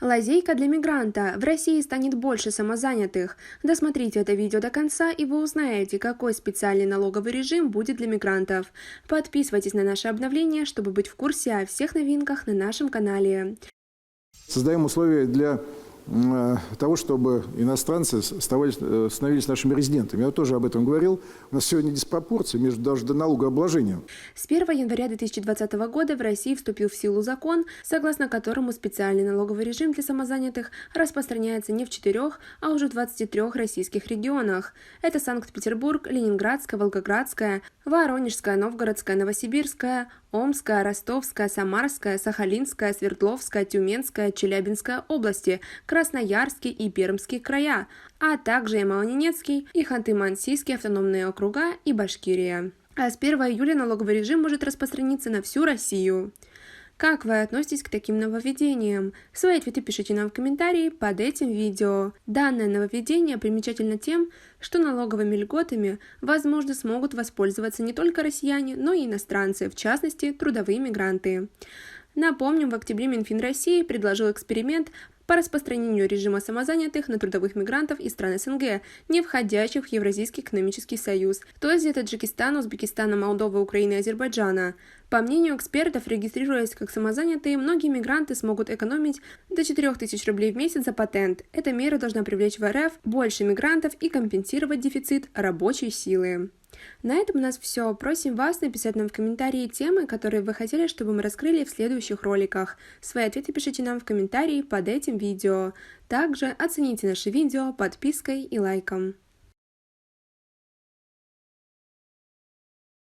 Лазейка для мигранта. В России станет больше самозанятых. Досмотрите это видео до конца, и вы узнаете, какой специальный налоговый режим будет для мигрантов. Подписывайтесь на наши обновления, чтобы быть в курсе о всех новинках на нашем канале. Создаем условия для того, чтобы иностранцы становились нашими резидентами. Я тоже об этом говорил. У нас сегодня диспропорция между даже налогообложением. С 1 января 2020 года в России вступил в силу закон, согласно которому специальный налоговый режим для самозанятых распространяется не в 4, а уже в 23 российских регионах. Это Санкт-Петербург, Ленинградская, Волгоградская, Воронежская, Новгородская, Новосибирская, Омская, Ростовская, Самарская, Сахалинская, Свердловская, Тюменская, Челябинская области, Красноярский и Пермский края, а также Ямало-Ненецкий и Ханты-Мансийские автономные округа и Башкирия. А с 1 июля налоговый режим может распространиться на всю Россию. Как вы относитесь к таким нововведениям? Свои ответы пишите нам в комментарии под этим видео. Данное нововведение примечательно тем, что налоговыми льготами, возможно, смогут воспользоваться не только россияне, но и иностранцы, в частности, трудовые мигранты. Напомним, в октябре Минфин России предложил эксперимент по распространению режима самозанятых на трудовых мигрантов из стран СНГ, не входящих в Евразийский экономический союз, то есть для Таджикистана, Узбекистана, Молдовы, Украины и Азербайджана. По мнению экспертов, регистрируясь как самозанятые, многие мигранты смогут экономить до 4000 рублей в месяц за патент. Эта мера должна привлечь в РФ больше мигрантов и компенсировать дефицит рабочей силы. На этом у нас все. Просим вас написать нам в комментарии темы, которые вы хотели, чтобы мы раскрыли в следующих роликах. Свои ответы пишите нам в комментарии под этим видео. Также оцените наше видео подпиской и лайком.